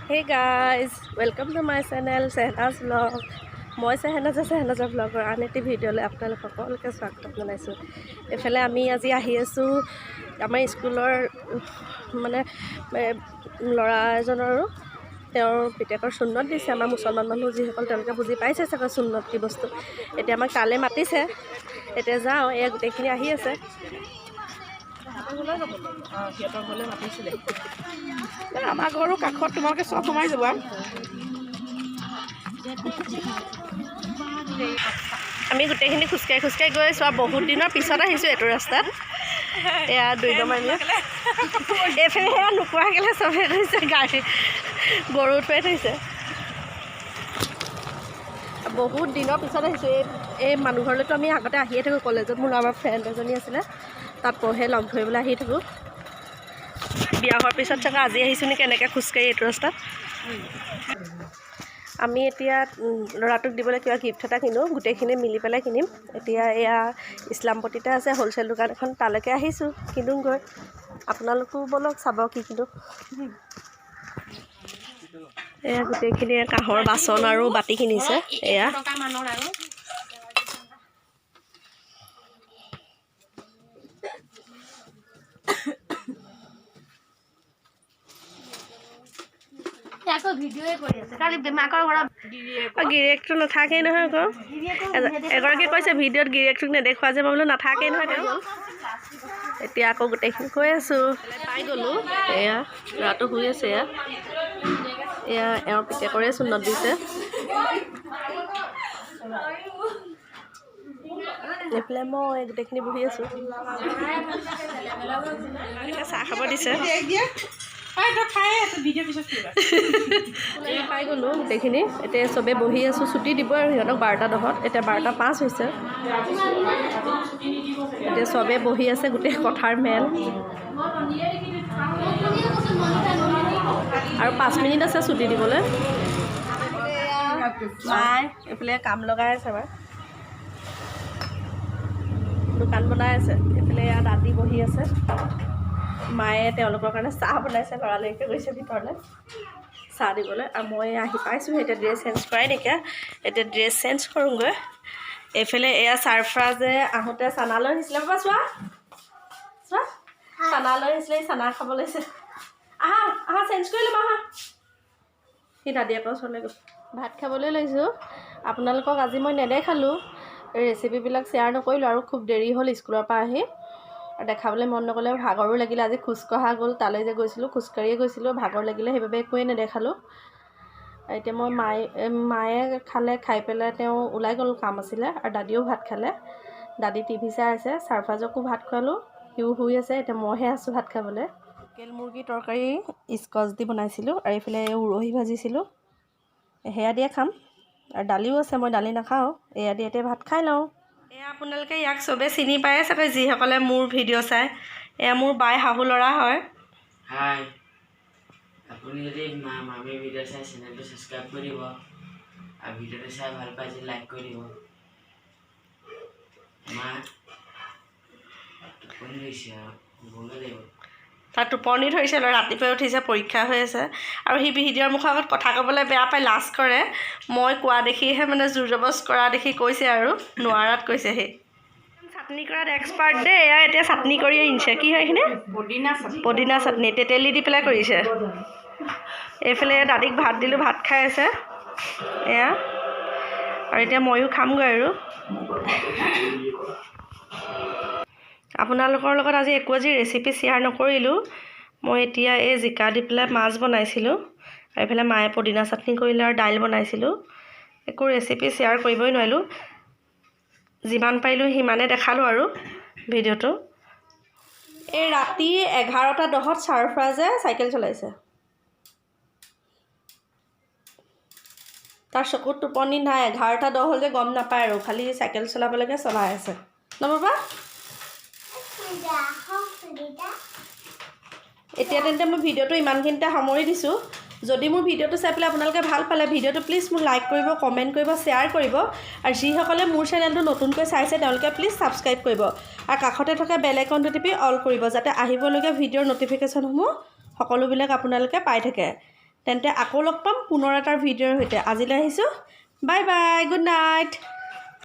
Hey guys, welcome to my channel Sehna's Vlog. মই Sehna's Vlogৰ আন এটি ভিডিঅ'লৈ আপোনালোক সকলোকে স্বাগতম জনাইছোঁ। এফালে আমি আজি আহি আছোঁ আমাৰ স্কুলৰ মানে ল'ৰা এজনৰো তেওঁৰ পিতেকৰ সুন্নত দিছে। আমাৰ মুছলমান মানুহ যিসকল তেওঁলোকে বুজি পাইছে চাগে সুন্নত কি বস্তু। এতিয়া আমাক তালৈ মাতিছে, এতিয়া যাওঁ। এয়া গোটেইখিনি আহি আছে। আমাৰ ঘৰৰ কাষত তোমালোকে চব সোমাই যাবা। আমি গোটেইখিনি খোজকাঢ়ি গৈ আছোঁ আৰু বহুত দিনৰ পিছত আহিছোঁ এইটো ৰাস্তাত। এয়া 2 নম্বৰ এইফালে সেয়া নোপোৱাকৈ চবেই থৈছে, গাড়ী গৰু থৈ থৈছে। বহুত দিনৰ পিছত আহিছোঁ। এই মানুহ ঘৰলৈতো আমি আগতে আহিয়ে থাকোঁ। কলেজত মোৰ আমাৰ ফ্ৰেণ্ড এজনী আছিলে, তাত পঢ়ে, লগ ধৰিবলৈ আহি থাকোঁ। বিয়া হোৱাৰ পিছত চাগে আজি আহিছোঁ নেকি এনেকৈ খোজকাঢ়ি এইটো ৰাস্তাত। আমি এতিয়া ল'ৰাটোক দিবলৈ কিবা গিফ্ট এটা কিনো, গোটেইখিনি মিলি পেলাই কিনিম। এতিয়া এয়া ইছলামপট্টিতে আছে হ'লচেল দোকান এখন, তালৈকে আহিছোঁ কিনোগৈ। আপোনালোকো ব'লক চাব কি কিনো। এয়া গোটেইখিনি কাঁহৰ বাচন আৰু বাতি কিনিছে। এয়া গিৰিয়েকটো নাথাকেই নহয় আকৌ। এগৰাকী কৈছে ভিডিঅ'ত গিৰিয়েকটোক নেদেখুৱা যে, মই বোলো নাথাকেই নহয় তেওঁ। এতিয়া আকৌ গোটেইখিনি কৈ আছোঁ। পাই গ'লোঁ। এয়া ল'ৰাটো শুই আছে। এয়া এওঁৰ পিতেকৰে সুন্নত দিছে। এইফালে মই গোটেইখিনি বহি আছোঁ। চাহ খাব দিছে। পাই গ'লোঁ গোটেইখিনি। এতিয়া চবেই বহি আছোঁ। ছুটি দিব আৰু সিহঁতক 12:10। এতিয়া 12:05 হৈছে। এতিয়া চবেই বহি আছে, গোটেই কথাৰ মেল। আৰু 5 মিনিট আছে ছুটি দিবলৈ। মায়ে এইফালে কাম লগাই আছে, আমাৰ দোকান বনাই আছে। এইফালে ইয়াত দাদী বহি আছে। মায়ে তেওঁলোকৰ কাৰণে চাহ বনাইছে। ল'ৰালৰিকৈ গৈছে ভিতৰলৈ চাহ দিবলৈ। আৰু মই আহি পাইছোঁ। এতিয়া ড্ৰেছ চেঞ্জ কৰাই নাইকিয়া। এতিয়া ড্ৰেছ চেঞ্জ কৰোঁগৈ। এইফালে এয়া চাৰফ্ৰাজে আহোঁতে চানা লৈ আহিছিলে। বাবা চোৱা চোৱা, চানা লৈ আহিছিলে। চানা খাব লৈছে। আহা আহা, চেঞ্জ কৰি ল'বা আহা। সি দাদীয়েকৰ ওচৰলৈ গৈছে। ভাত খাবলৈ লৈছোঁ। আপোনালোকক আজি মই নেদেখালোঁ, ৰেচিপিবিলাক শ্বেয়াৰ নকৰিলোঁ। আৰু খুব দেৰি হ'ল স্কুলৰ পৰা আহি, আৰু দেখাবলৈ মন নগ'লে, ভাগৰো লাগিলে। আজি খোজকঢ়া গ'ল, তালৈ যে গৈছিলোঁ খোজকাঢ়িয়ে গৈছিলোঁ, ভাগৰ লাগিলে, সেইবাবে একোৱেই নেদেখালোঁ। এতিয়া মই মায়ে খালে, খাই পেলাই তেওঁ ওলাই গ'ল, কাম আছিলে। আৰু দাদীও ভাত খালে। দাদী টিভি চাই আছে। চাৰফাজকো ভাত খোৱালোঁ, সিও শুই আছে। এতিয়া মইহে আছোঁ ভাত খাবলৈ। লোকেল মুৰ্গী তৰকাৰী স্কচ দি বনাইছিলোঁ, আৰু এইফালে উৰহি ভাজিছিলোঁ। সেয়া দিয়ে খাম। আৰু দালিও আছে, মই দালি নাখাওঁ। এয়া দি এতিয়া ভাত খাই লওঁ। এয়া আপোনালোকে ইয়াক চবেই চিনি পায়ে চাগে যিসকলে মোৰ ভিডিঅ' চায়। এয়া মোৰ বাই শাহু ল'ৰা হয়। হাই, আপুনি যদি মামীৰ ভিডিঅ' চাই চেনেলটো ছাবস্ক্ৰাইব কৰি দিব, আৰু ভিডিঅ'টো চাই ভাল পাই যদি লাইক কৰি দিব। মা টোপনি ধৰিছে আৰু শুবগৈ লাগিব। তাৰ টোপনি ধৰিছে, ৰাতিপুৱাই উঠিছে, পৰীক্ষা হৈ আছে। আৰু সি ভিডিঅ'ৰ মুখৰ আগত কথা ক'বলৈ বেয়া পায়, লাজ কৰে। মই কোৱা দেখিহে মানে জোৰ জবস্ত কৰা দেখি কৈছে, আৰু নোৱাৰাত কৈছে। সি চাটনি কৰাত এক্সপাৰ্ট দেই। এয়া এতিয়া চাটনি কৰি আনিছে। কি হয় এইখিনি? পদিনা চাটনি, তেতেলী দি পেলাই কৰিছে। এইফালে দাদীক ভাত দিলোঁ, ভাত খাই আছে। এয়া আৰু এতিয়া ময়ো খামগৈ। আৰু আপোনালোকৰ লগত আজি একো ৰেচিপি শ্বেয়াৰ নকৰিলোঁ। মই এতিয়া এই জিকা দি পেলাই মাছ বনাইছিলোঁ, আৰু এইফালে মায়ে পদিনা চাটনি কৰিলে, আৰু দাইল বনাইছিলোঁ। একো ৰেচিপি শ্বেয়াৰ কৰিবই নোৱাৰিলোঁ। যিমান পাৰিলোঁ সিমানে দেখালোঁ আৰু ভিডিঅ'টো। এই ৰাতি 11:10 চাৰফ্ৰাজে চাইকেল চলাইছে। তাৰ চকুত টোপনি নাই। 11:10 হ'ল যে গম নাপায়, আৰু খালি চাইকেল চলাবলৈকে চলাই আছে ন বাবা। এতিয়া তেন্তে মই ভিডিঅ'টো ইমানখিনিতে সামৰি দিছোঁ। যদি মোৰ ভিডিঅ'টো চাই পেলাই আপোনালোকে ভাল পালে, ভিডিঅ'টো প্লিজ মোক লাইক কৰিব, কমেণ্ট কৰিব, শ্বেয়াৰ কৰিব। আৰু যিসকলে মোৰ চেনেলটো নতুনকৈ চাইছে তেওঁলোকে প্লিজ ছাবস্ক্ৰাইব কৰিব, আৰু কাষতে থকা বেল আইকনটো টিপি অল কৰিব, যাতে আহিবলগীয়া ভিডিঅ'ৰ ন'টিফিকেশ্যনসমূহ সকলোবিলাক আপোনালোকে পাই থাকে। তেন্তে আকৌ লগ পাম পুনৰ এটা ভিডিঅ'ৰ সৈতে আজিলৈ আহিছোঁ বাই বাই গুড নাইট